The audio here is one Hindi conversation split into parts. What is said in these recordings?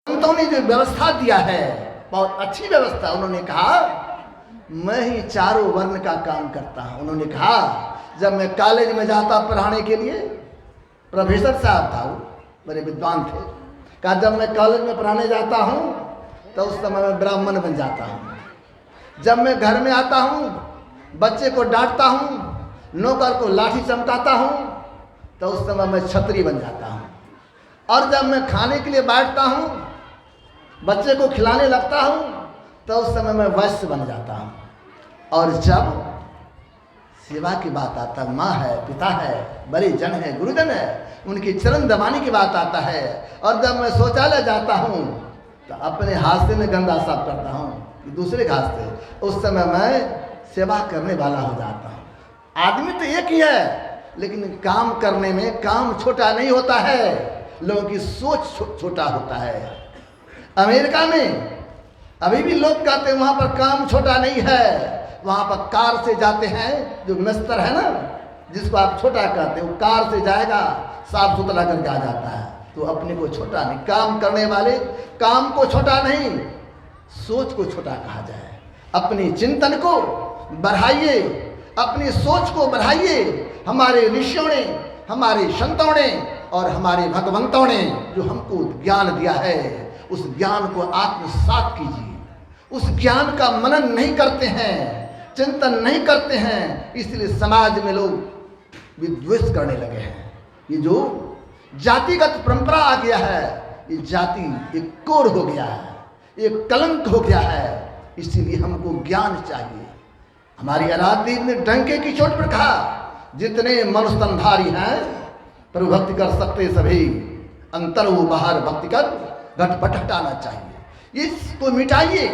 संतों ने जो व्यवस्था दिया है बहुत अच्छी व्यवस्था। उन्होंने कहा मैं ही चारों वर्ण का काम करता हूं। उन्होंने कहा जब मैं कॉलेज में जाता पढ़ाने के लिए, प्रोफेसर साहब था वो, बड़े विद्वान थे, कहा जब मैं कॉलेज में पढ़ाने जाता हूं तो उस समय मैं ब्राह्मण बन जाता हूं। जब मैं घर में आता हूं बच्चे को डांटता हूं, नौकर को लाठी चमकाता हूं तो उस समय मैं क्षत्रिय बन जाता हूं। और जब मैं खाने के लिए बैठता हूं, बच्चे को खिलाने लगता हूं तो उस समय मैं वैश्य बन जाता हूं। और जब सेवा की बात आता, माँ है, पिता है, बड़े जन है, गुरुजन है, उनके चरण दबाने की बात आता है, और जब मैं शौचालय जाता हूं तो अपने हाथ से मैं गंदा साफ करता हूं दूसरे हाथ से, उस समय मैं सेवा करने वाला हो जाता हूं। आदमी तो एक ही है, लेकिन काम करने में काम छोटा नहीं होता है, लोगों की सोच छोटा होता है। अमेरिका में अभी भी लोग कहते हैं वहाँ पर काम छोटा नहीं है। वहाँ पर कार से जाते हैं, जो मिस्तर है ना, जिसको आप छोटा कहते हैं, वो कार से जाएगा, साफ सुथरा करके आ जाता है, तो अपने को छोटा नहीं। काम करने वाले काम को छोटा नहीं, सोच को छोटा कहा जाए। अपने चिंतन को बढ़ाइए, अपनी सोच को बढ़ाइए। हमारे ऋषियों ने, हमारे संतों ने और हमारे भगवंतों ने जो हमको ज्ञान दिया है, उस ज्ञान को आत्मसात कीजिए। उस ज्ञान का मनन नहीं करते हैं, चिंतन नहीं करते हैं, इसलिए समाज में लोग विद्वेष करने लगे हैं। ये जो जातिगत परंपरा आ गया है, ये जाति एक कोर हो गया है, एक कलंक हो गया है। इसीलिए हमको ज्ञान चाहिए। हमारी आराध्य ने डंके की चोट पर कहा जितने मनुस्तनधारी हैं प्रभु भक्ति कर सकते सभी, अंतर वो बाहर भक्ति कर घटपट हटाना चाहिए। इसको मिटाइए,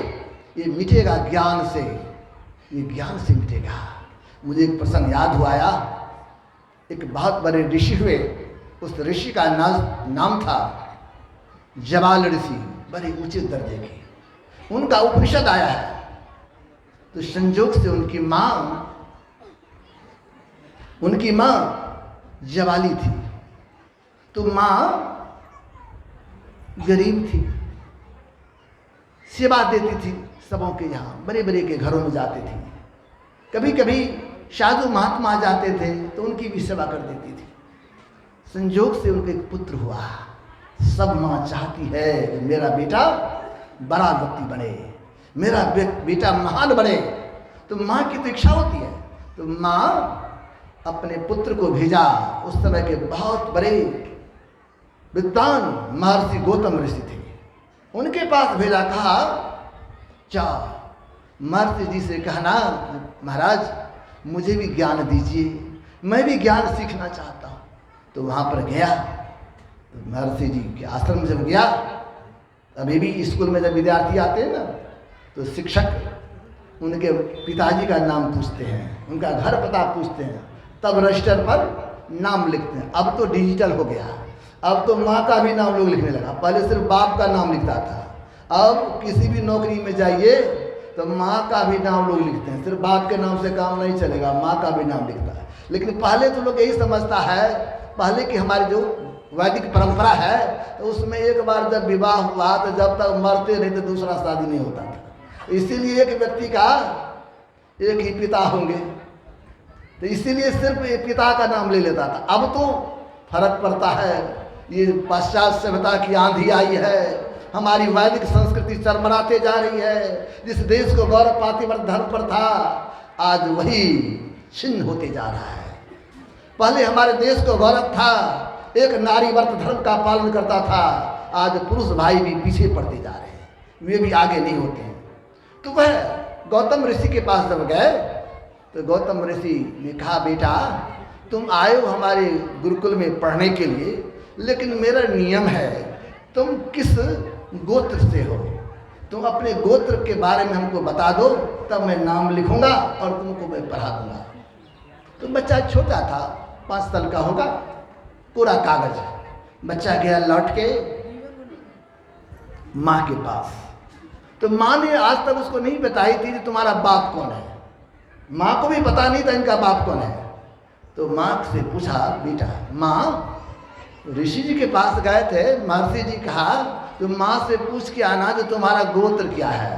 ये मिटेगा ज्ञान से, ये ज्ञान से मिटेगा। मुझे एक प्रसंग याद हुआ आया। एक बहुत बड़े ऋषि हुए, उस ऋषि का नाम था जबाल ऋषि, बड़े ऊंचे दर्जे के। उनका उपनिषद आया है, तो संजोग से उनकी माँ जवाली थी, तो माँ गरीब थी, सेवा देती थी सबों के, यहाँ बड़े बड़े के घरों में जाते थे। कभी कभी साधु महात्मा जाते थे तो उनकी भी सेवा कर देती थी। संजोग से उनका एक पुत्र हुआ। सब माँ चाहती है कि मेरा बेटा बड़ा व्यक्ति बने, मेरा बेटा महान बने, तो माँ की तो इच्छा होती है। तो माँ अपने पुत्र को भेजा, उस समय के बहुत बड़े विद्वान महर्षि गौतम ऋषि थे, उनके पास भेजा। कहा जाओ महर्षि जी से कहना महाराज मुझे भी ज्ञान दीजिए, मैं भी ज्ञान सीखना चाहता हूँ। तो वहाँ पर गया, तो महर्षि जी के आश्रम जब गया, अभी भी स्कूल में जब विद्यार्थी आते हैं ना, तो शिक्षक उनके पिताजी का नाम पूछते हैं, उनका घर पता पूछते हैं, तब रजिस्टर पर नाम लिखते हैं। अब तो डिजिटल हो गया, अब तो माँ का भी नाम लोग लिखने लगा, पहले सिर्फ बाप का नाम लिखता था। अब किसी भी नौकरी में जाइए तो माँ का भी नाम लोग लिखते हैं, सिर्फ बाप के नाम से काम नहीं चलेगा, माँ का भी नाम लिखता है। लेकिन पहले तो लोग यही समझता है, पहले की हमारी जो वैदिक परंपरा है, तो उसमें एक बार जब विवाह हुआ तो जब तक मरते नहीं तो दूसरा शादी नहीं होता था। इसीलिए एक व्यक्ति का एक ही पिता होंगे, तो इसीलिए सिर्फ पिता का नाम ले लेता था। अब तो फर्क पड़ता है, ये पाश्चात्य सभ्यता की आंधी आई है, हमारी वैदिक संस्कृति चरमराते जा रही है। जिस देश को गौरव पातिव्रत धर्म पर था, आज वही छिन्न होते जा रहा है। पहले हमारे देश को गौरव था, एक नारी वर्त धर्म का पालन करता था, आज पुरुष भाई भी पीछे पड़ते जा रहे हैं, वे भी आगे नहीं होते हैं। तो वह गौतम ऋषि के पास जब गए, तो गौतम ऋषि ने कहा बेटा तुम आए हो हमारे गुरुकुल में पढ़ने के लिए, लेकिन मेरा नियम है, तुम किस गोत्र से हो, तुम अपने गोत्र के बारे में हमको बता दो, तब मैं नाम लिखूंगा और तुमको मैं पढ़ा दूंगा। तो बच्चा छोटा था, 5 साल का होगा, पूरा कागज। बच्चा गया लौट के माँ के पास, तो माँ ने आज तक उसको नहीं बताई थी कि तुम्हारा बाप कौन है। माँ को भी पता नहीं था इनका बाप कौन है। तो माँ से पूछा बेटा, माँ ऋषि जी के पास गए थे, महर्षि जी कहा तो माँ से पूछ के आना जो तुम्हारा गोत्र क्या है।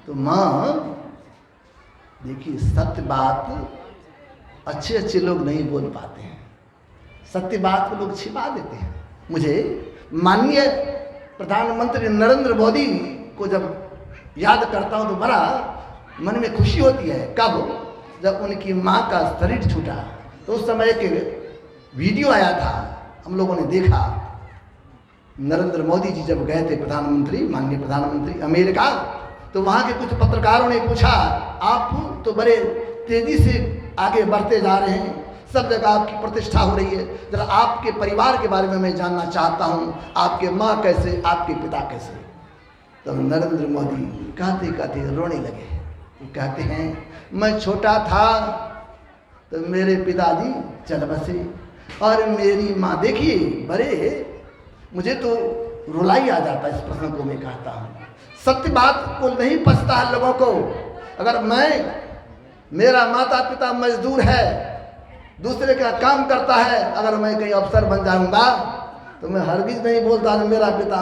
तो माँ देखिए, सत्य बात अच्छे अच्छे लोग नहीं बोल पाते हैं, सत्य बात को लोग छिपा देते हैं। मुझे माननीय प्रधानमंत्री नरेंद्र मोदी को जब याद करता हूँ तो बड़ा मन में खुशी होती है। कब? जब उनकी माँ का शरीर छूटा, तो उस समय एक वीडियो आया था, हम लोगों ने देखा। नरेंद्र मोदी जी जब गए थे प्रधानमंत्री, माननीय प्रधानमंत्री अमेरिका, तो वहाँ के कुछ पत्रकारों ने पूछा, आप तो बड़े तेजी से आगे बढ़ते जा रहे हैं, सब जगह आपकी प्रतिष्ठा हो रही है, जरा आपके परिवार के बारे में मैं जानना चाहता हूँ, आपके माँ कैसे, आपके पिता कैसे। तो नरेंद्र मोदी कहते कहते रोने लगे। कहते हैं, मैं छोटा था तो मेरे पिताजी चल बसे, और मेरी माँ, देखिए बड़े, मुझे तो रुलाई आ जाता है इस प्रश्न को मैं कहता हूँ। सत्य बात को नहीं पछता है लोगों को। अगर मेरा माता पिता मजदूर है, दूसरे का काम करता है, अगर मैं कहीं अफसर बन जाऊंगा तो मैं हरगिज नहीं बोलता कि मेरा पिता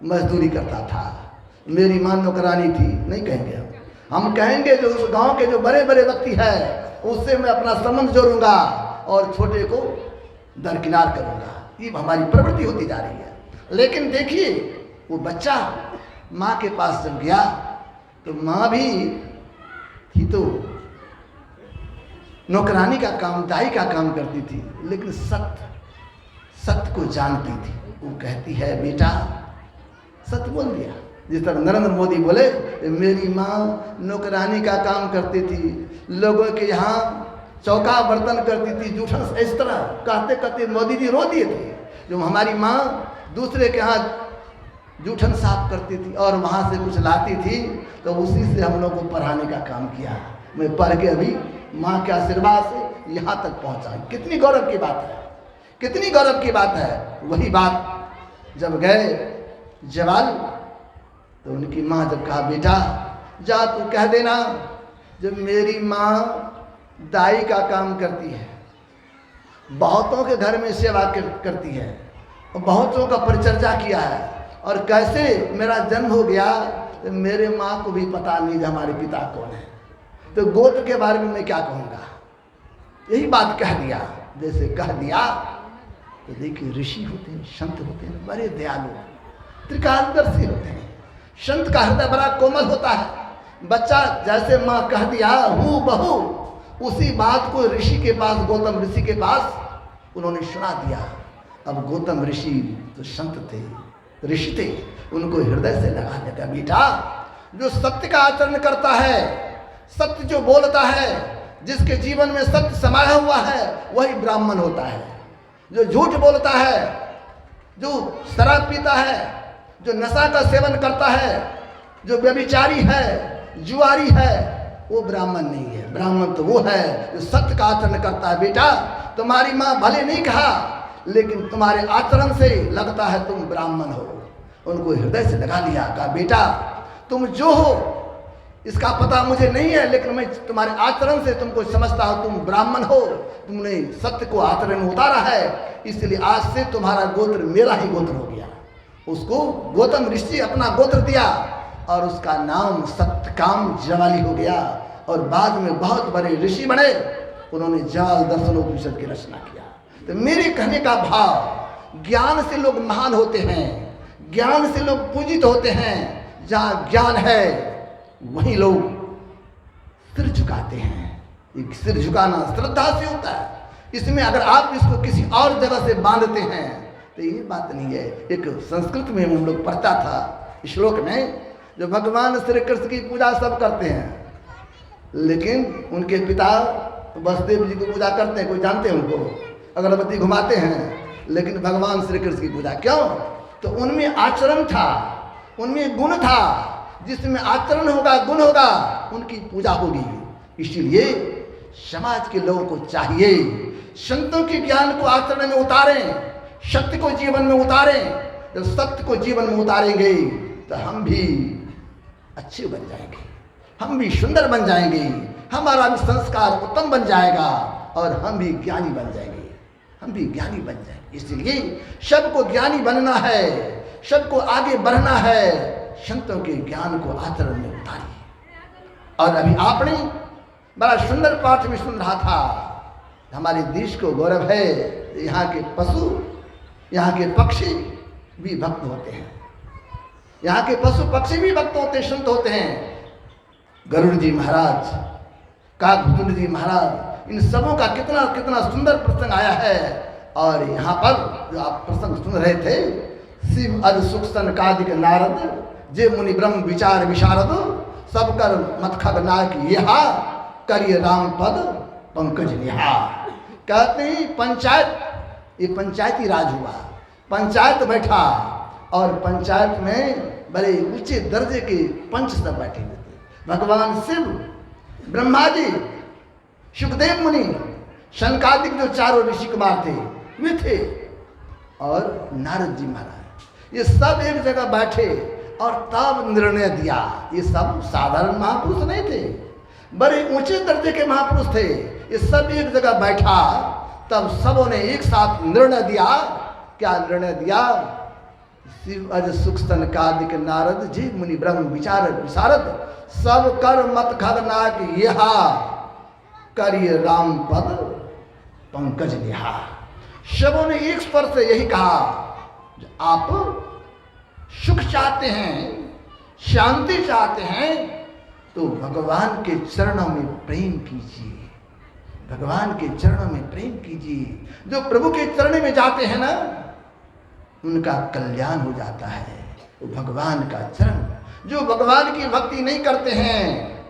मजदूरी करता था, मेरी माँ नौकरानी थी, नहीं कहेंगे। हम कहेंगे जो उस गांव के जो बड़े बड़े व्यक्ति हैं उससे मैं अपना संबंध जोड़ूंगा और छोटे को दरकिनार करूंगा। ये हमारी प्रवृत्ति होती जा रही है। लेकिन देखिए, वो बच्चा माँ के पास जब गया तो माँ भी थी तो नौकरानी का काम, दाई का काम करती थी, लेकिन सत्य को जानती थी। वो कहती है, बेटा सत्य बोल दिया। जिस तरह नरेंद्र मोदी बोले, मेरी माँ नौकरानी का काम करती थी, लोगों के यहाँ चौका बर्तन करती थी, जूठन, इस तरह कहते कहते मोदी जी रो दिए थे। जो हमारी माँ दूसरे के यहाँ जूठन साफ करती थी और वहाँ से कुछ लाती थी, तो उसी से हम लोग को पढ़ाने का काम किया। मैं पढ़ के अभी माँ के आशीर्वाद से यहाँ तक पहुँचा। कितनी गौरव की बात है, कितनी गौरव की बात है। वही बात जब गए जवाल, तो उनकी माँ जब कहा, बेटा जा तू कह देना जब मेरी माँ दाई का काम करती है, बहुतों के घर में सेवा करती है, और बहुतों का परिचर्या किया है, और कैसे मेरा जन्म हो गया तो मेरे माँ को भी पता नहीं कि हमारे पिता कौन है, तो गोत्र के बारे में मैं क्या कहूँगा। यही बात कह दिया। जैसे कह दिया तो देखिए, ऋषि होते हैं, संत होते हैं, बड़े दयालु, त्रिकालदर्शी होते हैं। संत का हृदय बड़ा कोमल होता है। बच्चा जैसे माँ कह दिया हूँ बहू, उसी बात को ऋषि के पास, गौतम ऋषि के पास उन्होंने सुना दिया। अब गौतम ऋषि तो संत थे, ऋषि थे, उनको हृदय से लगा देगा, बेटा जो सत्य का आचरण करता है, सत्य जो बोलता है, जिसके जीवन में सत्य समाया हुआ है, वही ब्राह्मण होता है। जो झूठ बोलता है, जो शराब पीता है, जो नशा का सेवन करता है, जो व्यभिचारी है, जुआरी है, वो ब्राह्मण नहीं है। ब्राह्मण तो वो है जो सत्य का आचरण करता है। बेटा तुम्हारी माँ भले नहीं कहा, लेकिन तुम्हारे आचरण से लगता है तुम ब्राह्मण हो। उनको हृदय से लगा लिया, कहा बेटा तुम जो हो इसका पता मुझे नहीं है, लेकिन मैं तुम्हारे आचरण से तुमको समझता हूँ तुम ब्राह्मण हो, तुमने सत्य को आचरण में उतारा है, इसलिए आज से तुम्हारा गोत्र मेरा ही गोत्र हो गया। उसको गौतम ऋषि अपना गोत्र दिया और उसका नाम सत्यकाम जवाली हो गया, और बाद में बहुत बड़े ऋषि बने, उन्होंने जवाल दर्शनोपनिषद की रचना किया। तो मेरे कहने का भाव, ज्ञान से लोग महान होते हैं, ज्ञान से लोग पूजित होते हैं। जहाँ ज्ञान है वहीं लोग सिर झुकाते हैं। एक सिर झुकाना श्रद्धा से होता है। इसमें अगर आप इसको किसी और जगह से बांधते हैं तो ये बात नहीं है। एक संस्कृत में हम लोग पढ़ता था श्लोक में, जो भगवान श्री कृष्ण की पूजा सब करते हैं, लेकिन उनके पिता वसुदेव जी की पूजा करते हैं, कोई जानते हैं उनको, अगरबत्ती घुमाते हैं, लेकिन भगवान श्री कृष्ण की पूजा क्यों? तो उनमें आचरण था, उनमें गुण था। जिसमें आचरण होगा, गुण होगा, उनकी पूजा होगी। इसीलिए समाज के लोगों को चाहिए संतों के ज्ञान को आचरण में उतारें, सत्य को जीवन में उतारें। जब सत्य को जीवन में उतारेंगे तो हम भी अच्छे बन जाएंगे, हम भी सुंदर बन जाएंगे, हमारा भी संस्कार उत्तम बन जाएगा और हम भी ज्ञानी बन जाएंगे। हम भी ज्ञानी बन जाए। इसलिए सबको ज्ञानी बनना है, सबको आगे बढ़ना है, संतों के ज्ञान को आचरण में उतारिए। और अभी आपने बड़ा सुंदर पाठ में सुन रहा था, हमारे देश को गौरव है, यहाँ के पशु, यहाँ के पक्षी भी भक्त होते हैं, यहाँ के पशु पक्षी भी भक्त होते हैं, संत होते हैं। गरुड़ जी महाराज, काकभुजंड जी महाराज, इन सबों का कितना कितना सुंदर प्रसंग आया है। और यहाँ पर जो आप प्रसंग सुन रहे थे, शिव अज सुख सनकादिक नारद, जे मुनि ब्रह्म विचार विशारद, सब कर मत खग नायक यहा, करिय राम पद पंकज निहा। कहते हैं पंचायत, ये पंचायती राज हुआ, पंचायत बैठा और पंचायत में बड़े ऊंचे दर्जे के पंच सब बैठे हुए थे। भगवान शिव, ब्रह्मा जी, सुखदेव मुनि, शनकादिक जो चारों ऋषि कुमार थे वे थे, और नारद जी महाराज, ये सब एक जगह बैठे और तब निर्णय दिया। ये सब साधारण महापुरुष नहीं थे, बड़े ऊंचे दर्जे के महापुरुष थे। ये सब एक जगह बैठा, तब सबों ने एक साथ निर्णय दिया। क्या निर्णय दिया? शिव अज सुख सनकादिक नारद, जी मुनि ब्रह्म विचार विशारद, सब कर मत खगनाक यहा, करिय राम पद पंकज निहा। सबों ने एक स्वर से यही कहा, आप सुख चाहते हैं, शांति चाहते हैं, तो भगवान के चरणों में प्रेम कीजिए, भगवान के चरणों में प्रेम कीजिए। जो प्रभु के चरण में जाते हैं ना, उनका कल्याण हो जाता है। वो भगवान का चरण, जो भगवान की भक्ति नहीं करते हैं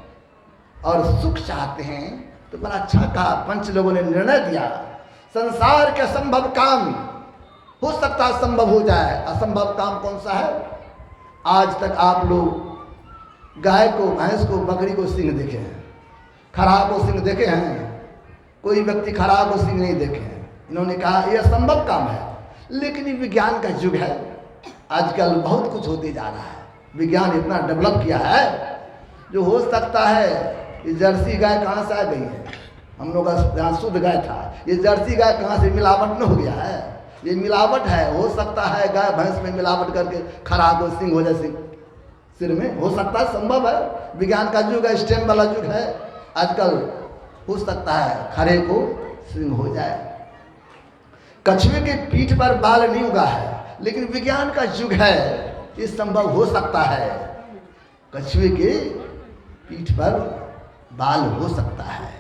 और सुख चाहते हैं, तो बड़ा अच्छा कहा। पंच लोगों ने निर्णय दिया, संसार के असंभव काम हो सकता है संभव हो जाए। असंभव काम कौन सा है? आज तक आप लोग गाय को, भैंस को, बकरी को सिंह देखे हैं, खरहा को सिंह देखे हैं? कोई व्यक्ति खरहा को सिंह नहीं देखे हैं। इन्होंने कहा यह असंभव काम है, लेकिन ये विज्ञान का युग है, आजकल बहुत कुछ होते जा रहा है। विज्ञान इतना डेवलप किया है, जो हो सकता है। ये जर्सी गाय कहाँ से आ गई है? हम लोग का यहाँ शुद्ध गाय था, ये जर्सी गाय कहाँ से मिलावट न हो गया है? ये मिलावट है। हो सकता है गाय भैंस में मिलावट करके खरहा को सिंह हो जाए, सिर में हो सकता है, संभव है। विज्ञान का युग है, स्टेम वाला युग है। आजकल हो सकता है खरे को सिंह हो जाए। कछुए के पीठ पर बाल नहीं उगा है, लेकिन विज्ञान का युग है, ये संभव हो सकता है। कछुए के पीठ पर बाल हो सकता है।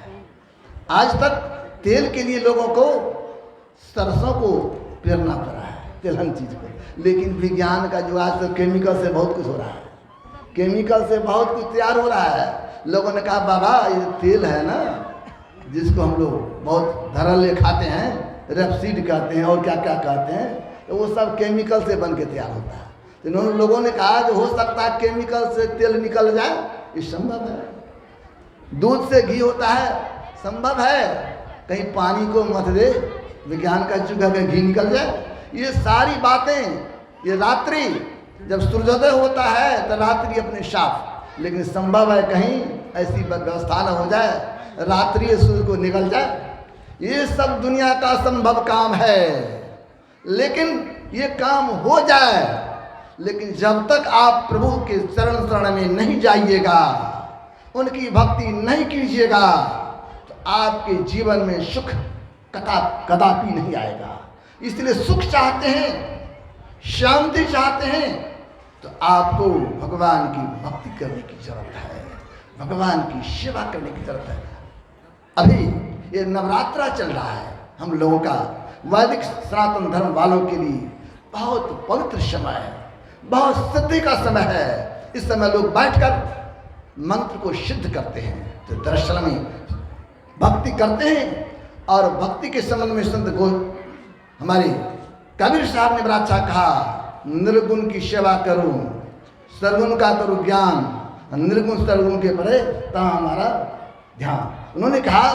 आज तक तेल के लिए लोगों को सरसों को पेरना पड़ा है, तिलहन चीज को, लेकिन विज्ञान का जो आज तक केमिकल से बहुत कुछ हो रहा है, केमिकल से बहुत कुछ तैयार हो रहा है। लोगों ने कहा बाबा ये तेल है ना, जिसको हम लोग बहुत धरले खाते हैं, रेपसीड कहते हैं और क्या क्या कहते हैं, तो वो सब केमिकल से बन के तैयार होता है। तो इन्होंने लोगों ने कहा जो हो सकता है केमिकल से तेल निकल जाए, ये संभव है। दूध से घी होता है, संभव है। कहीं पानी को मत दे, विज्ञान का युग है, घी निकल जाए। ये सारी बातें, ये रात्रि जब सूर्योदय होता है तो रात्रि अपने साफ, लेकिन संभव है कहीं ऐसी व्यवस्था न हो जाए, रात्रि सूर्य को निकल जाए। ये सब दुनिया का संभव काम है, लेकिन ये काम हो जाए, लेकिन जब तक आप प्रभु के चरण शरण में नहीं जाइएगा, उनकी भक्ति नहीं कीजिएगा, तो आपके जीवन में सुख कदापि नहीं आएगा। इसलिए सुख चाहते हैं, शांति चाहते हैं, तो आपको भगवान की भक्ति करने की जरूरत है, भगवान की सेवा करने की जरूरत है। अभी ये नवरात्रा चल रहा है, हम लोगों का वैदिक सनातन धर्म वालों के लिए बहुत पवित्र समय है, बहुत सिद्धि का समय है। इस समय लोग बैठकर मंत्र को सिद्ध करते हैं, तो दरअसल में भक्ति करते हैं। और भक्ति के संबंध में संत हमारे कबीर साहब ने बड़ा अच्छा कहा, निर्गुण की सेवा करूं, सरगुण का करूं ज्ञान, निर्गुण सरगुण के परे ता हमारा ध्यान। उन्होंने कहा,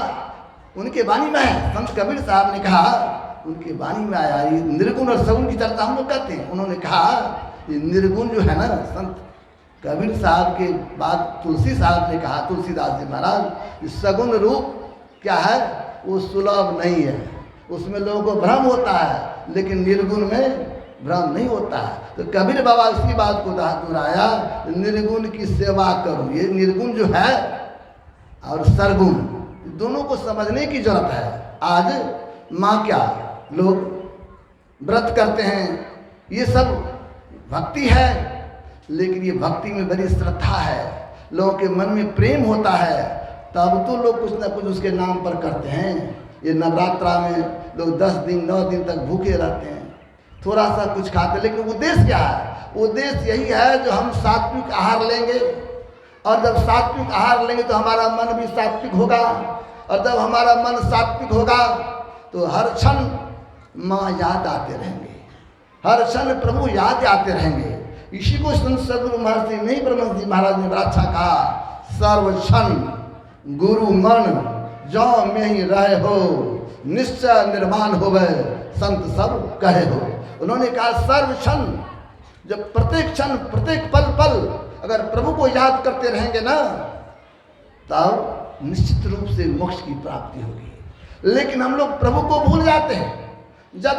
उनके वाणी में है, संत कबीर साहब ने कहा, उनके वाणी में आया ये निर्गुण और सगुण की चर्चा हम लोग कहते हैं। उन्होंने कहा ये निर्गुण जो है ना, संत कबीर साहब के बाद तुलसी साहब ने कहा, तुलसीदास जी महाराज, सगुण रूप क्या है, वो सुलभ नहीं है, उसमें लोगों को भ्रम होता है, लेकिन निर्गुण में भ्रम नहीं होता है। तो कबीर बाबा इसी बात को दोहराया, निर्गुण की सेवा करो। ये निर्गुण जो है और सरगुण, दोनों को समझने की जरूरत है। आज माँ क्या लोग व्रत करते हैं, ये सब भक्ति है, लेकिन ये भक्ति में बड़ी श्रद्धा है, लोगों के मन में प्रेम होता है, तब तो लोग कुछ ना कुछ उसके नाम पर करते हैं। ये नवरात्रा में लोग 10 दिन 9 दिन तक भूखे रहते हैं, थोड़ा सा कुछ खाते हैं, लेकिन उद्देश्य क्या है? उद्देश्य यही है जो हम सात्विक आहार लेंगे, और जब सात्विक आहार लेंगे तो हमारा मन भी सात्विक होगा, और जब हमारा मन सात्विक होगा तो हर क्षण माँ याद आते रहेंगे, हर क्षण प्रभु याद आते रहेंगे। इसी को संत सद्गुरु महर्षि नहीं ब्रह्म जी महाराज ने बड़ा अच्छा कहा, सर्व क्षण गुरु मन जो में ही रहे हो, निश्चय निर्माण होवे संत सब कहे हो। उन्होंने कहा सर्व क्षण, जब प्रत्येक क्षण प्रत्येक पल पल अगर प्रभु को याद करते रहेंगे ना, तब निश्चित रूप से मोक्ष की प्राप्ति होगी। लेकिन हम लोग प्रभु को भूल जाते हैं, जब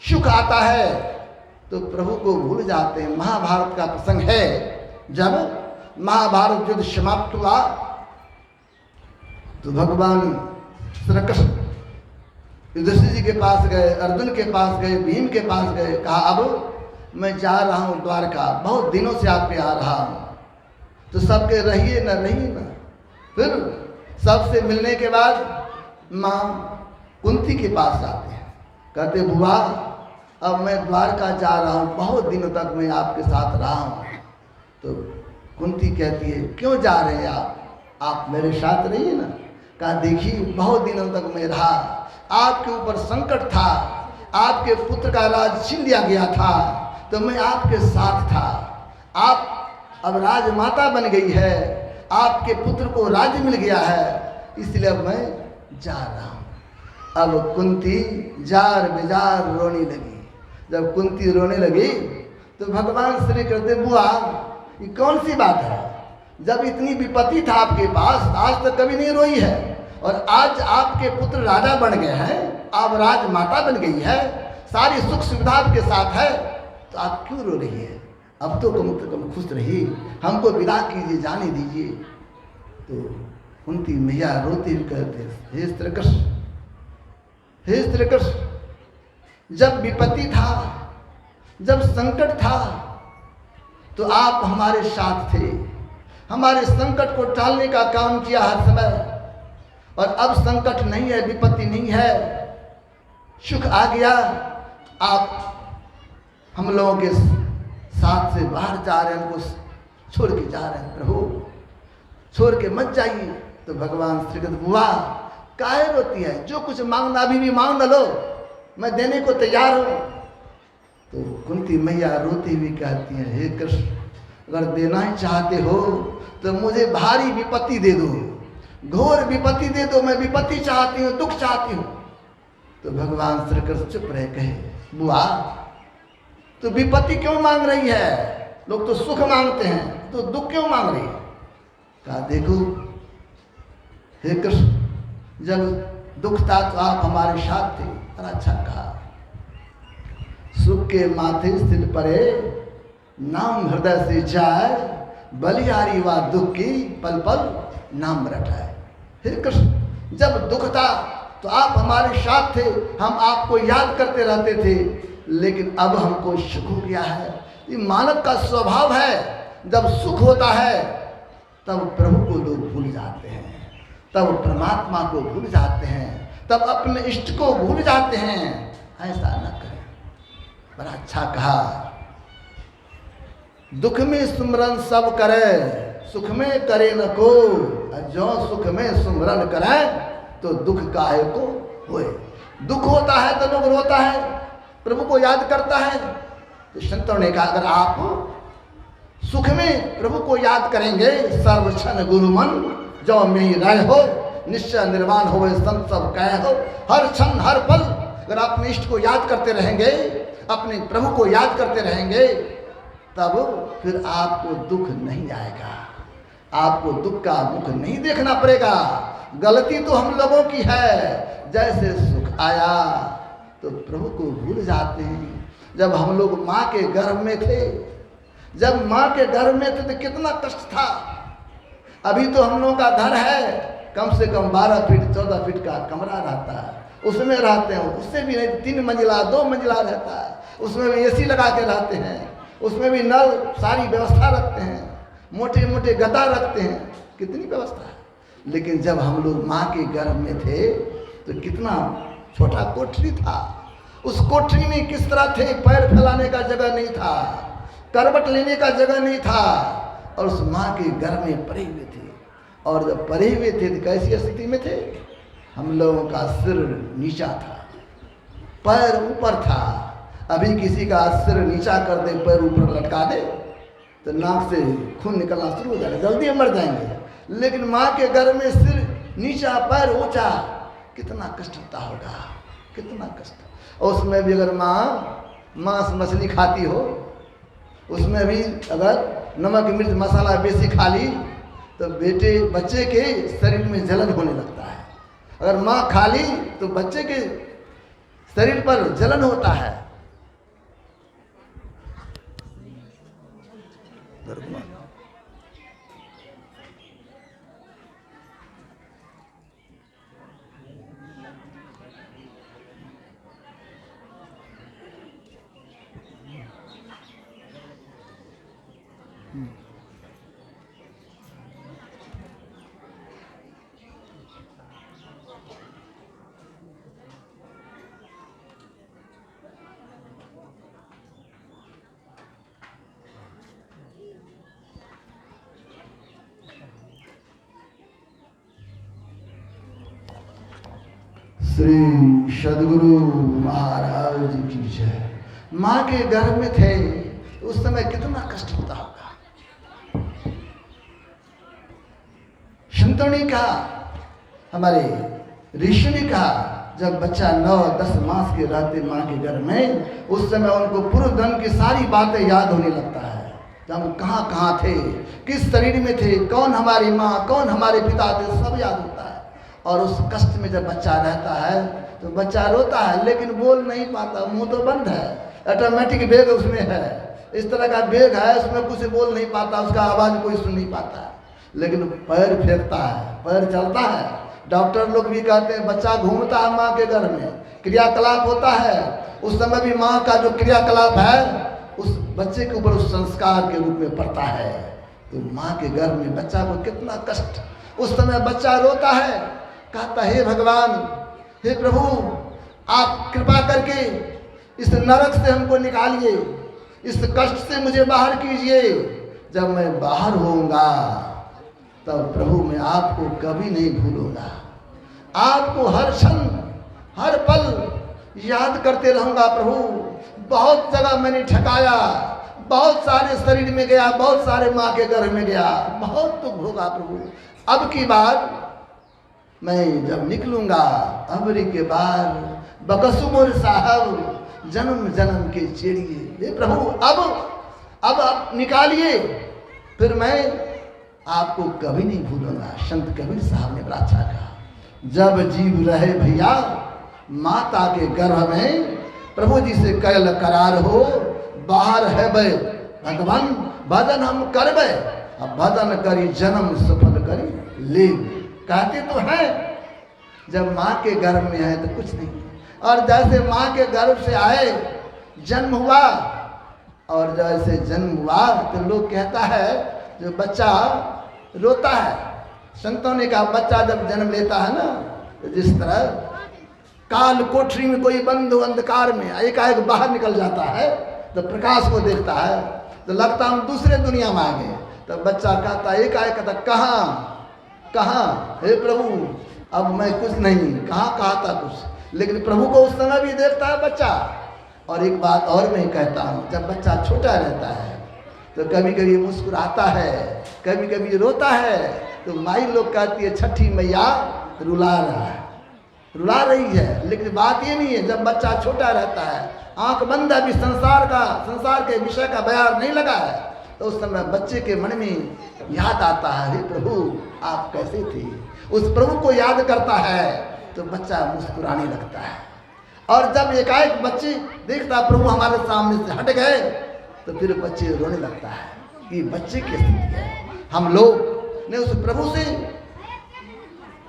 सुख आता है तो प्रभु को भूल जाते हैं। महाभारत का प्रसंग है, जब महाभारत युद्ध समाप्त हुआ तो भगवान श्री कृष्ण युधिष्ठिर जी के पास गए, अर्जुन के पास गए, भीम के पास गए, कहा अब मैं जा रहा हूँ द्वारका, बहुत दिनों से आप पे आ रहा हूँ, तो सबके रहिए ना रहिए ना। फिर सबसे मिलने के बाद माँ कुंती के पास जाते हैं, कहते बुआ अब मैं द्वारका जा रहा हूँ, बहुत दिनों तक मैं आपके साथ रहा हूँ। तो कुंती कहती है क्यों जा रहे हैं आप मेरे साथ रहिए ना। कहा देखिए बहुत दिनों तक मैं रहा, आपके ऊपर संकट था, आपके पुत्र का राज छीन लिया गया था, तो मैं आपके साथ था। आप अब राजमाता बन गई है, आपके पुत्र को राज्य मिल गया है, इसलिए अब मैं जा रहा हूँ। अब कुंती जार बेजार रोने लगी। जब कुंती रोने लगी तो भगवान श्री कहते बुआ ये कौन सी बात है, जब इतनी विपत्ति था आपके पास आज तक कभी नहीं रोई है, और आज आपके पुत्र राजा बन गए हैं, आप राजमाता बन गई है, सारी सुख सुविधा आपके साथ है, तो आप क्यों रो रही है? अब तो कम से कम खुश रहिए, हमको विदा कीजिए, जाने दीजिए। तो कुंती मैया रोती हुई कहते हे श्री कृष्ण, हे श्री कृष्ण, जब विपत्ति था, जब संकट था, तो आप हमारे साथ थे, हमारे संकट को टालने का काम किया हर समय, और अब संकट नहीं है, विपत्ति नहीं है, सुख आ गया, आप हम लोगों के साथ से बाहर जा रहे हैं, हमको छोड़ के जा रहे हैं, प्रभु छोड़ के मत जाइए। तो भगवान श्री कृष्ण बुआ काहे रोती है, जो कुछ मांगना अभी भी मांग लो, मैं देने को तैयार हूँ। तो कुंती मैया रोती हुई कहती है हे कृष्ण, अगर देना ही चाहते हो तो मुझे भारी विपत्ति दे दो, घोर विपत्ति दे दो, मैं विपत्ति चाहती हूँ, दुख चाहती हूँ। तो भगवान श्री कृष्ण चुप रहे, कहे बुआ तो विपत्ति क्यों मांग रही है, लोग तो सुख मांगते हैं, तो दुख क्यों मांग रही है? कहा देखो हे कृष्ण, जब दुख था तो आप हमारे साथ थे, बड़ा अच्छा कहा, सुख के माथे सिर परे नाम हृदय से जाए, बलिहारी व दुख की पल पल नाम रटाए। हे कृष्ण, जब दुख था तो आप हमारे साथ थे, हम आपको याद करते रहते थे, लेकिन अब हमको सुख हो गया है। ये मानव का स्वभाव है, जब सुख होता है तब प्रभु को लोग भूल जाते हैं, तब परमात्मा को भूल जाते हैं, तब अपने इष्ट को भूल जाते हैं। ऐसा न करें, बड़ा अच्छा कहा, दुख में सुमरन सब करे, सुख में करे न को, जो सुख में सुमरन करे तो दुख काहे को होए। दुख होता है तो लोग रोता है, प्रभु को याद करता है। तो संतों ने कहा अगर आप सुख में प्रभु को याद करेंगे, सर्व क्षण गुरु मन जो में ही रहे हो, निश्चय निर्वाण हो संत सब कहे हो, हर क्षण हर पल अगर आप अपने इष्ट को याद करते रहेंगे, अपने प्रभु को याद करते रहेंगे, तब फिर आपको दुख नहीं आएगा, आपको दुख का मुख नहीं देखना पड़ेगा। गलती तो हम लोगों की है, जैसे सुख आया तो प्रभु को भूल जाते हैं। जब हम लोग माँ के गर्भ में थे, जब माँ के गर्भ में थे तो कितना कष्ट था। अभी तो हम लोगों का घर है, कम से कम 12 फीट 14 फीट का कमरा रहता है, उसमें रहते हैं। उससे भी नहीं 3 मंजिला 2 मंजिला रहता है, उसमें भी एसी लगा के रहते हैं, उसमें भी नल सारी व्यवस्था रखते हैं, मोटे मोटे गद्दा रखते हैं, कितनी व्यवस्था है। लेकिन जब हम लोग माँ के गर्भ में थे तो कितना छोटा कोठरी था। उस कोठरी में किस तरह थे, पैर फैलाने का जगह नहीं था, करवट लेने का जगह नहीं था, और उस माँ के गर्भ में पड़े हुए थे। और जब पड़े हुए थे तो कैसी स्थिति में थे, हम लोगों का सिर नीचा था, पैर ऊपर था। अभी किसी का सिर नीचा कर दे, पैर ऊपर लटका दे तो नाक से खून निकलना शुरू हो जाएगा, जल्दी मर जाएंगे। लेकिन माँ के गर्भ में सिर नीचा पैर ऊंचा, कितना कष्ट होता होगा, कितना कष्ट। और उसमें भी अगर माँ मांस मछली खाती हो, उसमें भी अगर नमक मिर्च मसाला बेसी खा ली तो बच्चे के शरीर में जलन होने लगता है। अगर माँ खा ली तो बच्चे के शरीर पर जलन होता है। श्री सदगुरु महाराज जी की जय। माँ के गर्भ में थे उस समय कितना कष्ट होता होगा। संतों ने कहा, हमारे ऋषि ने कहा, जब बच्चा 9-10 मास के रहते माँ के गर्भ में, उस समय उनको पूर्व जन्म की सारी बातें याद होने लगता है। हम कहाँ थे, किस शरीर में थे, कौन हमारी माँ कौन हमारे पिता थे, सब याद होता है। और उस कष्ट में जब बच्चा रहता है तो बच्चा रोता है, लेकिन बोल नहीं पाता, मुंह तो बंद है, ऑटोमेटिक बेग उसमें है, इस तरह का बेग है, उसमें कुछ बोल नहीं पाता, उसका आवाज़ कोई सुन नहीं पाता। लेकिन पैर फेंकता है, पैर चलता है। डॉक्टर लोग भी कहते हैं बच्चा घूमता है माँ के गर्भ में, क्रियाकलाप होता है। उस समय भी माँ का जो क्रियाकलाप है उस बच्चे के ऊपर उस संस्कार के रूप में पड़ता है। तो माँ के गर्भ में बच्चा को कितना कष्ट। उस समय बच्चा रोता है, कहता हे भगवान, हे प्रभु, आप कृपा करके इस नरक से हमको निकालिए, इस कष्ट से मुझे बाहर कीजिए। जब मैं बाहर होऊंगा तब प्रभु मैं आपको कभी नहीं भूलूंगा, आपको हर क्षण हर पल याद करते रहूंगा प्रभु। बहुत जगह मैंने ठकाया, बहुत सारे शरीर में गया, बहुत सारे माँ के गर्भ में गया, बहुत दुख होगा प्रभु। अब की बात मैं जब निकलूंगा अबरी के बाद बकसुमुर साहब जन्म जन्म के चेड़िए, ये प्रभु अब आप निकालिए, फिर मैं आपको कभी नहीं भूलूंगा। संत कबीर साहब ने बड़ा अच्छा कहा, जब जीव रहे भैया माता के गर्भ में, प्रभु जी से कैल करार हो, बाहर है बे भगवान भजन हम करबे, अब भजन करी जन्म सफल करी ले। कहते तो हैं जब माँ के गर्भ में है तो कुछ नहीं, और जैसे माँ के गर्भ से आए जन्म हुआ, और जैसे जन्म हुआ तो लोग कहता है जो बच्चा रोता है, संतों ने कहा बच्चा जब जन्म लेता है ना, तो जिस तरह काल कोठरी में कोई बंद हो अंधकार में एकाएक बाहर निकल जाता है, तो प्रकाश को देखता है तो लगता हम दूसरे दुनिया में आ गए। तो बच्चा कहता एकाएक कहता कहाँ हे प्रभु, अब मैं कुछ नहीं, कहाँ था कुछ। लेकिन प्रभु को उस समय भी देखता है बच्चा। और एक बात और मैं कहता हूँ, जब बच्चा छोटा रहता है तो कभी कभी मुस्कुराता है, कभी कभी रोता है, तो माई लोग कहती है छठी मैया रुला रहा है, रुला रही है। लेकिन बात ये नहीं है, जब बच्चा छोटा रहता है, आंख बंद है, अभी संसार के विषय का बयार नहीं लगा है, तो उस समय बच्चे के मन में याद आता है हे प्रभु आप कैसे थे। उस प्रभु को याद करता है तो बच्चा मुस्कुराने लगता है। और जब एकाएक बच्चे देखता प्रभु हमारे सामने से हट गए तो फिर बच्चे रोने लगता है। ये बच्चे की स्थिति है। हम लोग ने उस प्रभु से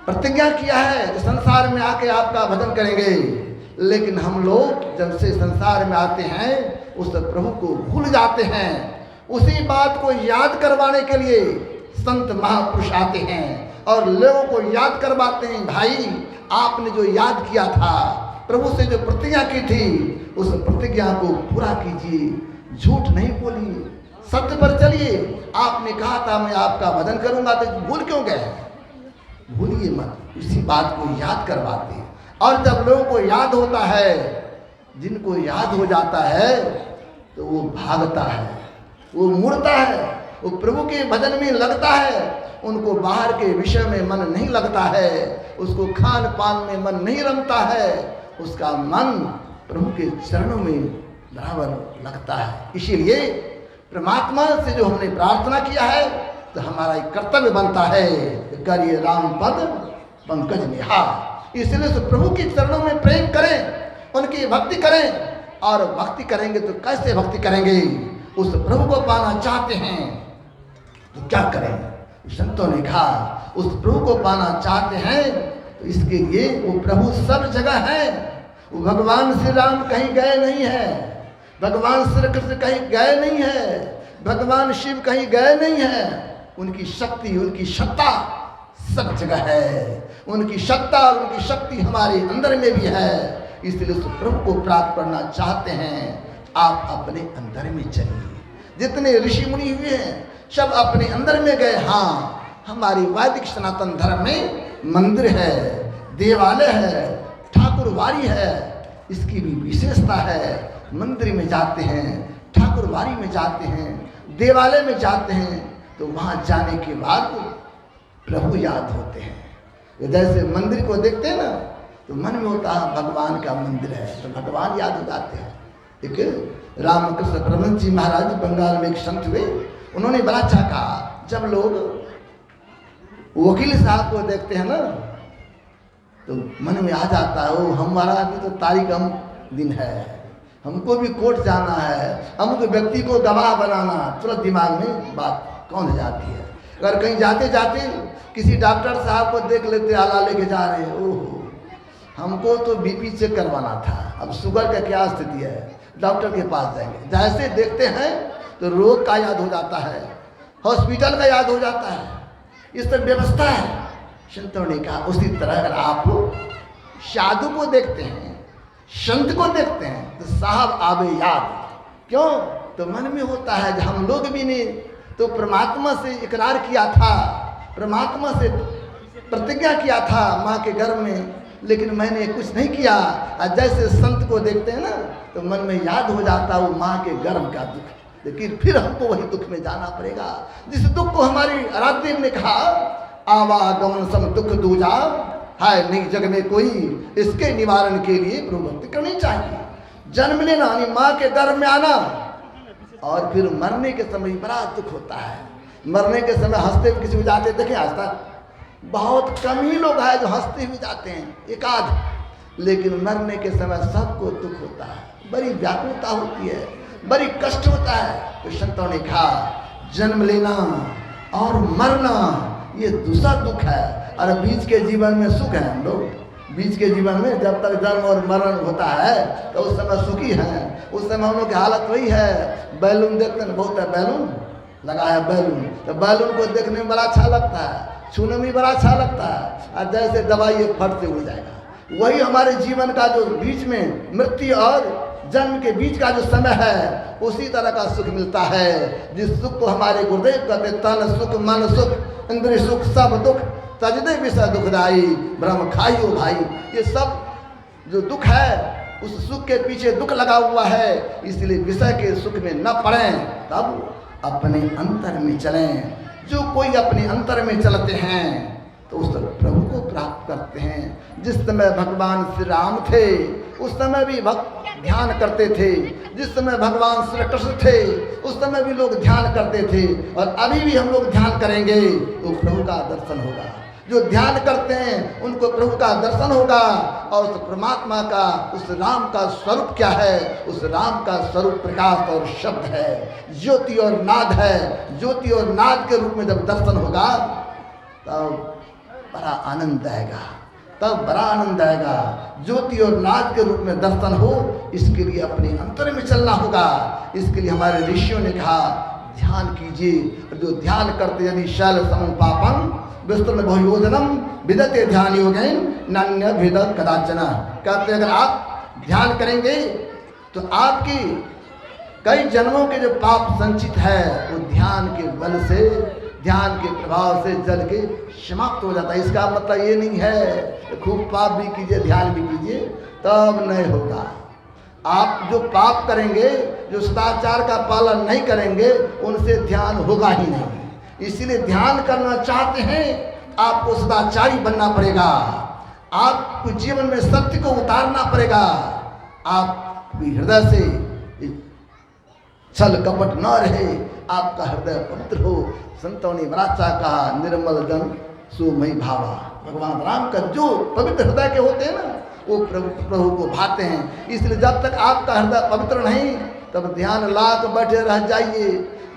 प्रतिज्ञा किया है कि संसार में आके आपका भजन करेंगे, लेकिन हम लोग जब से संसार में आते हैं उस प्रभु को भूल जाते हैं। उसी बात को याद करवाने के लिए संत महापुरुष आते हैं और लोगों को याद करवाते हैं, भाई आपने जो याद किया था, प्रभु से जो प्रतिज्ञा की थी, उस प्रतिज्ञा को पूरा कीजिए, झूठ नहीं बोलिए, सत्य पर चलिए। आपने कहा था मैं आपका भजन करूंगा, तो भूल क्यों गए? भूलिए मत, उसी बात को याद करवाते हैं। और जब लोगों को याद होता है, जिनको याद हो जाता है तो वो भागता है, वो मुड़ता है, वो प्रभु के भजन में लगता है। उनको बाहर के विषय में मन नहीं लगता है, उसको खान पान में मन नहीं रमता है, उसका मन प्रभु के चरणों में बराबर लगता है। इसीलिए परमात्मा से जो हमने प्रार्थना किया है तो हमारा एक कर्तव्य बनता है, करिए राम पद पंकज निहार। इसलिए तो प्रभु के चरणों में प्रेम करें, उनकी भक्ति करें। और भक्ति करेंगे तो कैसे भक्ति करेंगे? उस प्रभु को पाना चाहते हैं तो क्या करें? संतों ने कहा उस प्रभु को पाना चाहते हैं तो इसके लिए वो प्रभु सब जगह है। वो भगवान श्री राम कहीं गए नहीं है, भगवान श्री कृष्ण कहीं गए नहीं है, भगवान शिव कहीं गए नहीं है। उनकी शक्ति, उनकी सत्ता सब जगह है। उनकी सत्ता और उनकी शक्ति हमारे अंदर में भी है। इसलिए उस प्रभु को प्राप्त करना चाहते हैं, आप अपने अंदर में चलिए। जितने ऋषि मुनि हुए हैं सब अपने अंदर में गए। हाँ, हमारी वैदिक सनातन धर्म में मंदिर है, देवालय है, ठाकुरवाड़ी है, इसकी भी विशेषता है। मंदिर में जाते हैं, ठाकुरवाड़ी में जाते हैं, देवालय में जाते हैं तो वहाँ जाने के बाद प्रभु याद होते हैं। जैसे मंदिर को देखते हैं ना तो मन में होता है भगवान का मंदिर है, तो भगवान याद हो जाते हैं। एक रामकृष्ण परमहंस जी महाराज बंगाल में एक संत हुए, उन्होंने बड़ा अच्छा कहा, जब लोग वकील साहब को देखते हैं ना तो मन में आ जाता है, ओ हमारा अभी तो तारीख हम दिन है, हमको भी कोर्ट जाना है, हमको व्यक्ति को गवाह बनाना, तुरंत दिमाग में बात कौन जाती है। अगर कहीं जाते जाते किसी डॉक्टर साहब को देख लेते, आला लेके जा रहे हैं, ओहो हमको तो बीपी चेक करवाना था, अब शुगर का क्या स्थिति है, डॉक्टर के पास जाएंगे। जैसे देखते हैं तो रोग का याद हो जाता है, हॉस्पिटल का याद हो जाता है। इस तरह व्यवस्था है। संतों ने कहा उसी तरह अगर आप साधु को देखते हैं, संत को देखते हैं तो साहब आवे याद। क्यों? तो मन में होता है कि हम लोग भी ने तो परमात्मा से इकरार किया था, परमात्मा से प्रतिज्ञा किया था माँ के गर्भ में, लेकिन मैंने कुछ नहीं किया। और जैसे संत को देखते हैं ना तो मन में याद हो जाता वो माँ के गर्भ का दुख, लेकिन फिर हमको वही दुख में जाना पड़ेगा जिस दुख को हमारी आराध्य ने कहा, आवागमन सम दुख दूजा है नहीं जग में कोई, इसके निवारण के लिए प्रभु भक्ति करनी चाहिए। जन्म लेना यानी माँ के गर्भ में आना, और फिर मरने के समय बड़ा दुख होता है। मरने के समय हंसते हुए किसी को जाते देखे आज तक? बहुत कम ही लोग हैं जो हंसते हुए जाते हैं, एक आध। लेकिन मरने के समय सबको दुख होता है, बड़ी व्याकुलता होती है, बड़ी कष्ट होता है। तो संतों ने कहा जन्म लेना और मरना ये दूसरा दुख है, और बीच के जीवन में सुख है। हम लोग बीच के जीवन में जब तक जन्म और मरण होता है तो उस समय सुखी हैं। उस समय हम लोग की हालत वही है, बैलून देखते हैं, बहुत है बैलून लगा है बैलून, तो बैलून को देखने में बड़ा अच्छा लगता है, छूने में बड़ा अच्छा लगता है, और जैसे दवाई फट से उड़ जाएगा। वही हमारे जीवन का जो बीच में मृत्यु और जन्म के बीच का जो समय है, उसी तरह का सुख मिलता है। जिस सुख को हमारे गुरुदेव कहते तन सुख मन सुख इंद्रिय सुख सब दुख तजदे विषय दुखदाई ब्रह्म खाइयो भाई। ये सब जो दुख है उस सुख के पीछे दुख लगा हुआ है, इसलिए विषय के सुख में न पड़ें, तब अपने अंतर में चलें। जो कोई अपने अंतर में चलते हैं तो उस प्रभु को प्राप्त करते हैं। जिस समय भगवान श्री राम थे उस समय भी भक्त ध्यान करते थे, जिस समय भगवान श्री कृष्ण थे उस समय भी लोग ध्यान करते थे, और अभी भी हम लोग ध्यान करेंगे तो प्रभु का दर्शन होगा। जो ध्यान करते हैं उनको प्रभु का दर्शन होगा। और उस परमात्मा का, उस राम का स्वरूप क्या है? उस राम का स्वरूप प्रकाश और शब्द है, ज्योति और नाद है। ज्योति और नाद के रूप में जब दर्शन होगा तब बड़ा आनंद आएगा, तब बड़ा आनंद आएगा। ज्योति और नाद के रूप में दर्शन हो, इसके लिए अपने अंतर में चलना होगा। इसके लिए हमारे ऋषियों ने कहा ध्यान कीजिए। जो ध्यान करते यदि शैल समं पापम विस्तृण बहुयोजनम विदते ध्यान योगेन नान्य भेद कदाचन। कहते अगर आप ध्यान करेंगे तो आपकी कई जन्मों के जो पाप संचित है वो ध्यान के बल से, ध्यान के प्रभाव से जल के समाप्त हो जाता है। इसका मतलब ये नहीं है खूब पाप भी कीजिए ध्यान भी कीजिए तब नहीं होगा। आप जो पाप करेंगे, जो सदाचार का पालन नहीं करेंगे, उनसे ध्यान होगा ही नहीं। इसीलिए ध्यान करना चाहते हैं आपको सदाचारी बनना पड़ेगा, आपको जीवन में सत्य को उतारना पड़ेगा। आप हृदय से छल कपट न रहे, आपका हृदय पवित्र हो। संतों ने बड़ा अच्छा कहा निर्मल जन सुमय भावा। भगवान राम का जो पवित्र हृदय के होते हैं ना वो प्रभु को भाते हैं। इसलिए जब तक आपका हृदय पवित्र नहीं तब ध्यान लाख बैठे रह जाइए,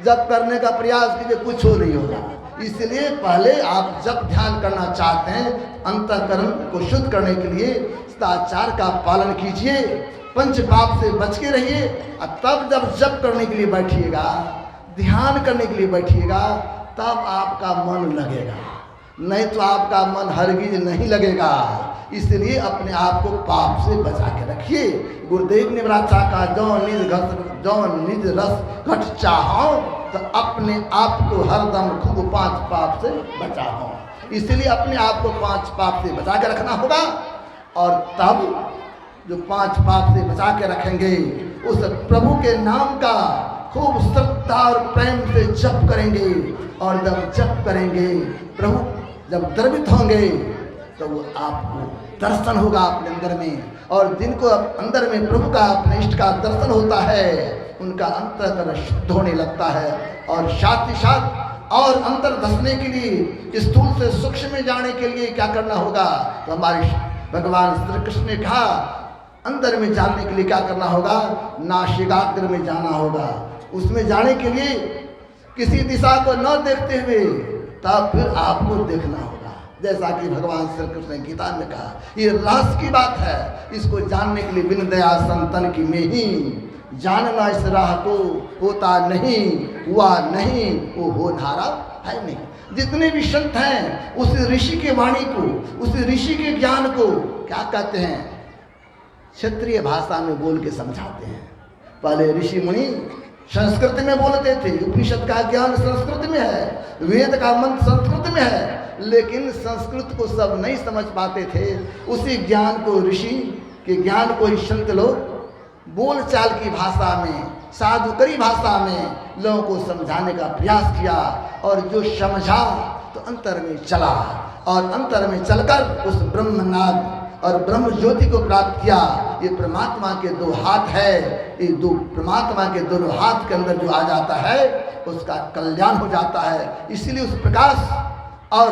जब करने का प्रयास कीजिए कुछ हो नहीं होगा। इसलिए पहले आप जब ध्यान करना चाहते हैं अंतःकरण को शुद्ध करने के लिए सदाचार का पालन कीजिए, पंच पाप से बच के रहिए। और तब जब जप करने के लिए बैठिएगा, ध्यान करने के लिए बैठिएगा, तब आपका मन लगेगा, नहीं तो आपका मन हरगिज नहीं लगेगा। इसलिए अपने आप को पाप से बचा के रखिए। गुरुदेव ने बड़ा अच्छा कहा जौ निज रस घट चाहो तो अपने आप को हरदम खूब 5 पाप से बचाओ। इसलिए अपने आप को 5 पाप से बचा के रखना होगा। और तब जो 5 पाप से बचा के रखेंगे उस प्रभु के नाम का खूब श्रद्धा और प्रेम से जप करेंगे। और जब जप करेंगे प्रभु जब द्रवित होंगे तो वो आपको दर्शन होगा अपने अंदर में। और जिनको अंदर में प्रभु का, अपने इष्ट का दर्शन होता है उनका अंतःकरण शुद्ध होने लगता है। और साथ ही साथ और अंतर धसने के लिए, स्थूल से सूक्ष्म में जाने के लिए क्या करना होगा? तो हमारे भगवान श्री कृष्ण ने कहा अंदर में जानने के लिए क्या करना होगा? नासिकाग्र में जाना होगा। उसमें जाने के लिए किसी दिशा को न देखते हुए तब फिर आपको देखना होगा। जैसा कि भगवान श्री कृष्ण ने गीता में कहा, ये रहस्य की बात है। इसको जानने के लिए बिन दया संतन की में ही जानना इस राह को होता नहीं, हुआ नहीं वो हो धारा है नहीं। जितने भी संत हैं उस ऋषि के वाणी को, उस ऋषि के ज्ञान को क्या कहते हैं? क्षेत्रीय भाषा में बोल के समझाते हैं। पहले ऋषि मुनि संस्कृत में बोलते थे, उपनिषद का ज्ञान संस्कृत में है, वेद का मंत्र संस्कृत में है, लेकिन संस्कृत को सब नहीं समझ पाते थे। उसी ज्ञान को, ऋषि के ज्ञान को ही संत लोग बोलचाल की भाषा में, साधुकरी भाषा में लोगों को समझाने का प्रयास किया। और जो समझा तो अंतर में चला, और अंतर में चलकर उस ब्रह्मनाद और ब्रह्म ज्योति को प्राप्त किया। ये परमात्मा के 2 हाथ है, ये परमात्मा के दोनों हाथ के अंदर जो आ जाता है उसका कल्याण हो जाता है। इसलिए उस प्रकाश और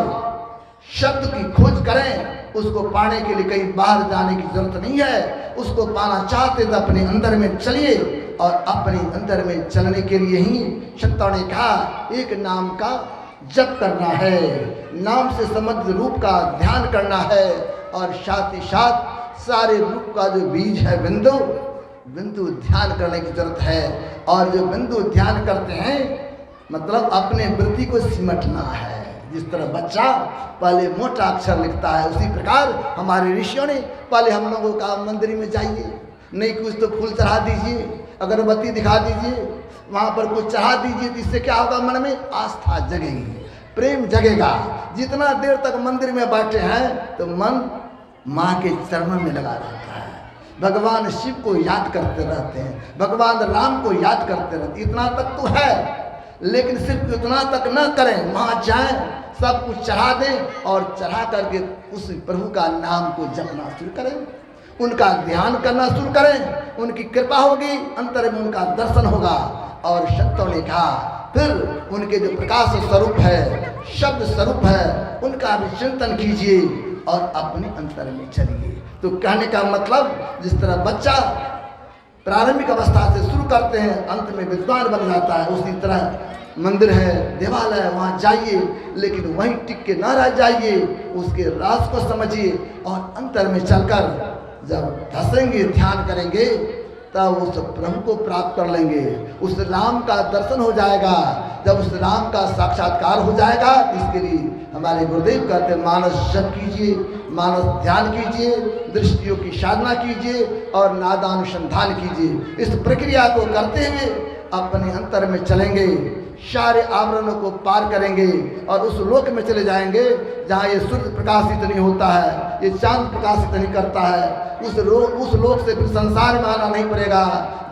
शब्द की खोज करें। उसको पाने के लिए कहीं बाहर जाने की जरूरत नहीं है। उसको पाना चाहते तो अपने अंदर में चलिए, और अपने अंदर में चलने के लिए ही संतों ने कहा एक नाम का जप करना है, नाम से समग्र रूप का ध्यान करना है। और साथ ही साथ सारे रूप का जो बीज है बिंदु ध्यान करने की जरूरत है। और जो बिंदु ध्यान करते हैं मतलब अपने वृत्ति को सिमटना है। जिस तरह बच्चा पहले मोटा अक्षर लिखता है, उसी प्रकार हमारे ऋषियों ने पहले हम लोगों का मंदिर में जाइए, नहीं कुछ तो फूल चढ़ा दीजिए, अगरबत्ती दिखा दीजिए, वहाँ पर कुछ चढ़ा दीजिए। तो इससे क्या होगा? मन में आस्था जगेगी, प्रेम जगेगा। जितना देर तक मंदिर में बैठे हैं तो मन माँ के चरणों में लगा रहता है, भगवान शिव को याद करते रहते हैं, भगवान राम को याद करते रहते हैं। इतना तक तो है, लेकिन सिर्फ इतना तक न करें, वहाँ जाएं, सब कुछ चढ़ा दें और चढ़ा करके उस प्रभु का नाम को जपना शुरू करें, उनका ध्यान करना शुरू करें। उनकी कृपा होगी, अंतर में उनका दर्शन होगा। और संतों ने कहा फिर उनके जो प्रकाश स्वरूप है शब्द स्वरूप है, उनका भी चिंतन कीजिए और अपने अंतर में चलिए। तो कहने का मतलब, जिस तरह बच्चा प्रारंभिक अवस्था से शुरू करते हैं, अंत में विद्वान बन जाता है, उसी तरह मंदिर है, देवालय है, वहाँ जाइए, लेकिन वहीं टिक के ना रह जाइए, उसके राज को समझिए और अंतर में चलकर जब धसेंगे, ध्यान करेंगे, तब उस प्रभु को प्राप्त कर लेंगे। उस राम का दर्शन हो जाएगा। जब उस राम का साक्षात्कार हो जाएगा, इसके लिए हमारे गुरुदेव कहते हैं, मानस जप कीजिए, मानस ध्यान कीजिए, दृष्टियों की साधना कीजिए और नादानुसंधान कीजिए। इस प्रक्रिया को करते हुए अपने अंतर में चलेंगे, सारे आवरणों को पार करेंगे और उस लोक में चले जाएंगे जहाँ ये सूर्य प्रकाशित नहीं होता है, ये चांद प्रकाशित नहीं करता है। उस लोक से फिर संसार में आना नहीं पड़ेगा,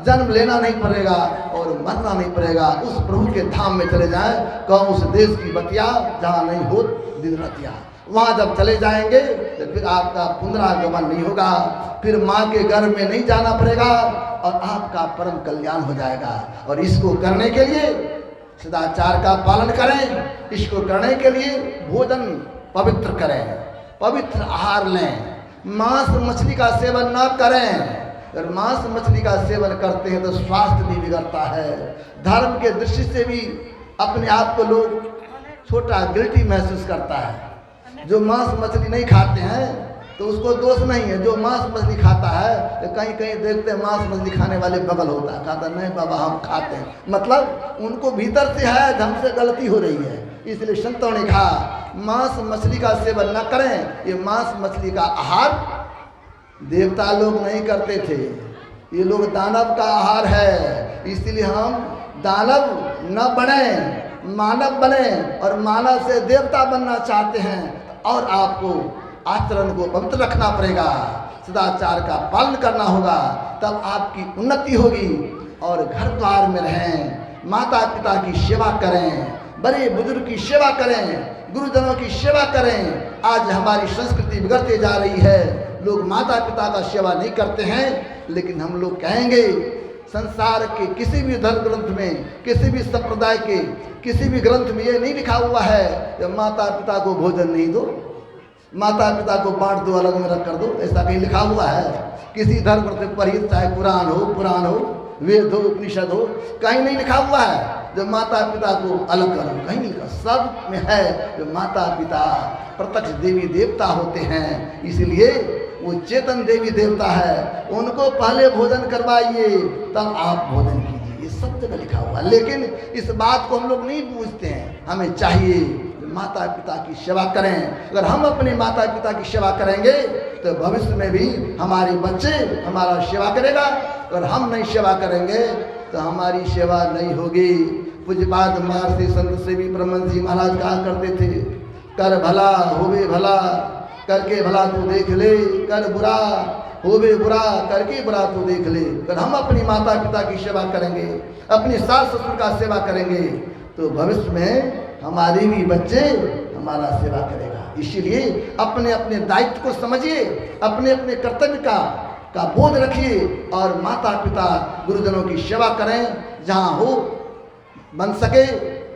जन्म लेना नहीं पड़ेगा और मरना नहीं पड़ेगा। उस प्रभु के धाम में चले जाएं, कहूँ उस देश की बतिया जहाँ नहीं हो दिन रतिया। वहाँ जब चले जाएंगे तो फिर आपका पुनरागमन नहीं होगा, फिर माँ के गर्भ में नहीं जाना पड़ेगा और आपका परम कल्याण हो जाएगा। और इसको करने के लिए सदाचार का पालन करें। इसको करने के लिए भोजन पवित्र करें, पवित्र आहार लें, मांस मछली का सेवन न करें। अगर मांस मछली का सेवन करते हैं तो स्वास्थ्य भी बिगड़ता है। धर्म के दृष्टि से भी अपने आप को लोग छोटा गिल्टी महसूस करता है। जो मांस मछली नहीं खाते हैं तो उसको दोष नहीं है। जो मांस मछली खाता है तो कहीं कहीं देखते हैं मांस मछली खाने वाले बगल होता है, कहता नहीं बाबा हम खाते हैं, मतलब उनको भीतर से है, हमसे गलती हो रही है। इसलिए संतों ने कहा मांस मछली का सेवन न करें। ये मांस मछली का आहार देवता लोग नहीं करते थे, ये लोग दानव का आहार है। इसलिए हम दानव न बने, मानव बने और मानव से देवता बनना चाहते हैं। और आपको आचरण को पवित्र रखना पड़ेगा, सदाचार का पालन करना होगा, तब आपकी उन्नति होगी। और घर द्वार में रहें, माता पिता की सेवा करें, बड़े बुजुर्ग की सेवा करें, गुरुजनों की सेवा करें। आज हमारी संस्कृति बिगड़ते जा रही है, लोग माता पिता का सेवा नहीं करते हैं। लेकिन हम लोग कहेंगे संसार के किसी भी धर्म ग्रंथ में, किसी भी संप्रदाय के किसी भी ग्रंथ में ये नहीं लिखा हुआ है कि माता पिता को भोजन नहीं दो, माता पिता को बांट दो, अलग में रख कर दो, ऐसा कहीं लिखा हुआ है? किसी धर्म ग्रंथ पढ़िए, चाहे पुराण हो, वेद हो, उपनिषद हो, कहीं नहीं लिखा हुआ है जो माता पिता को अलग करो, कहीं नहीं लिखा। सब में है जो माता पिता प्रत्यक्ष देवी देवता होते हैं, इसलिए वो चेतन देवी देवता है, उनको पहले भोजन करवाइए तब आप भोजन कीजिए। ये सब जगह लिखा हुआ है, लेकिन इस बात को हम लोग नहीं पूछते हैं। हमें चाहिए माता पिता की सेवा करें। अगर हम अपने माता पिता की सेवा करेंगे तो भविष्य में भी हमारे बच्चे हमारा सेवा करेगा। अगर हम नहीं सेवा करेंगे तो हमारी सेवा नहीं होगी। पूज्यपाद महर्षि संत सेवी परमहंस जी महाराज कहा करते थे, कर भला होवे भला, करके भला तू देख ले, कर बुरा होवे बुरा, करके बुरा तू देख ले। अगर हम अपनी माता पिता की सेवा करेंगे, अपनी सास ससुर का सेवा करेंगे, तो भविष्य में हमारे भी बच्चे हमारा सेवा करेगा। इसीलिए अपने अपने दायित्व को समझिए, अपने अपने कर्तव्य का बोध रखिए और माता पिता गुरुजनों की सेवा करें। जहाँ हो बन सके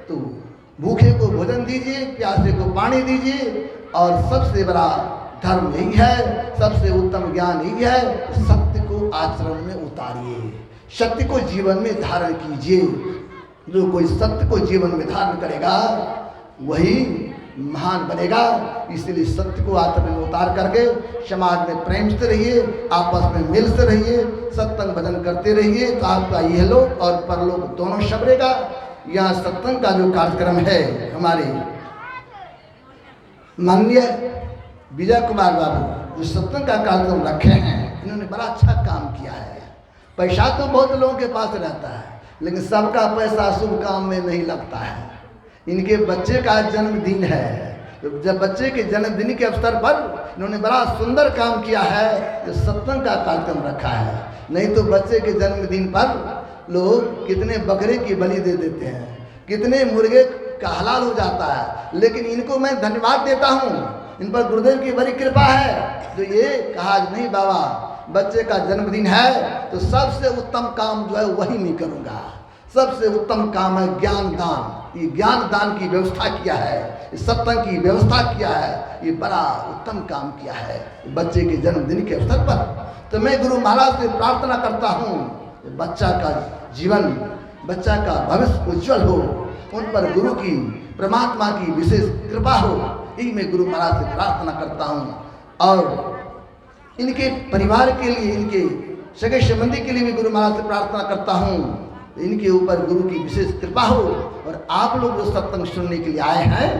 तो भूखे को भोजन दीजिए, प्यासे को पानी दीजिए। और सबसे बड़ा धर्म यही है, सबसे उत्तम ज्ञान यही है, सत्य को आचरण में उतारिए, सत्य को जीवन में धारण कीजिए। जो कोई सत्य को जीवन में धारण करेगा वही महान बनेगा। इसलिए सत्य को आचरण में उतार करके समाज में प्रेम से रहिए, आपस में मिल से रहिए, सत्संग भजन करते रहिए, तो आपका यह लोक और परलोक दोनों संवरेगा। यहाँ सत्संग का जो कार्यक्रम है, हमारे माननीय विजय कुमार बाबू जो सत्संग का कार्यक्रम रखे हैं, इन्होंने बड़ा अच्छा काम किया है। पैसा तो बहुत लोगों के पास रहता है, लेकिन सबका पैसा शुभ काम में नहीं लगता है। इनके बच्चे का जन्मदिन है, तो जब बच्चे के जन्मदिन के अवसर पर इन्होंने बड़ा सुंदर काम किया है, जो सत्संग का कार्यक्रम रखा है। नहीं तो बच्चे के जन्मदिन पर लोग कितने बकरे की बलि दे देते हैं, कितने मुर्गे का हलाल हो जाता है। लेकिन इनको मैं धन्यवाद देता हूँ, इन पर गुरुदेव की बड़ी कृपा है जो ये कहा नहीं बाबा बच्चे का जन्मदिन है तो सबसे उत्तम काम जो है वही नहीं करूँगा। सबसे उत्तम काम है ज्ञान दान। ये ज्ञान दान की व्यवस्था किया है, इस सत्संग की व्यवस्था किया है, ये बड़ा उत्तम काम किया है बच्चे के जन्मदिन के अवसर पर। तो मैं गुरु महाराज से प्रार्थना करता हूँ बच्चा का जीवन, बच्चा का भविष्य उज्जवल हो, उन पर गुरु की, परमात्मा की विशेष कृपा हो, यही मैं गुरु महाराज से प्रार्थना करता हूँ। और इनके परिवार के लिए, इनके सगे संबंधी के लिए भी गुरु महाराज से प्रार्थना करता हूँ, इनके ऊपर गुरु की विशेष कृपा हो। और आप लोग जो सत्संग सुनने के लिए आए हैं,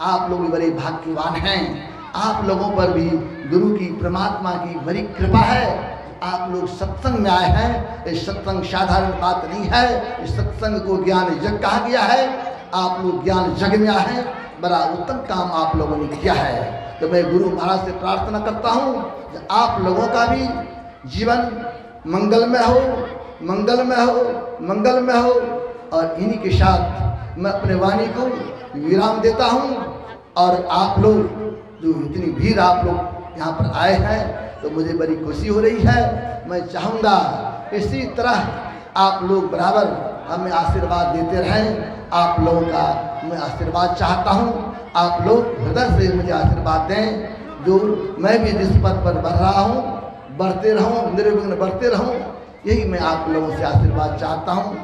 आप लोग भी बड़े भाग्यवान हैं, आप लोगों पर भी गुरु की, परमात्मा की बड़ी कृपा है। आप लोग सत्संग में आए हैं, ये सत्संग साधारण बात नहीं है, इस सत्संग को ज्ञान यज्ञ कहा गया है। आप लोग ज्ञान यज्ञ में आए हैं, बड़ा उत्तम काम आप लोगों ने किया है। तो मैं गुरु महाराज से प्रार्थना करता हूँ कि आप लोगों का भी जीवन मंगलमय हो, मंगलमय हो, मंगलमय हो। और इन्हीं के साथ मैं अपने वाणी को विराम देता हूँ। और आप लोग जो इतनी भीड़ आप लोग यहाँ पर आए हैं, तो मुझे बड़ी खुशी हो रही है। मैं चाहूँगा इसी तरह आप लोग बराबर हमें आशीर्वाद देते रहें। आप लोगों का मैं आशीर्वाद चाहता हूँ, आप लोग हृदय से मुझे आशीर्वाद दें। जो मैं भी जिस पद पर बढ़ रहा हूँ, बढ़ते रहूँ, निर्विघ्न बढ़ते रहूँ, यही मैं आप लोगों से आशीर्वाद चाहता हूँ।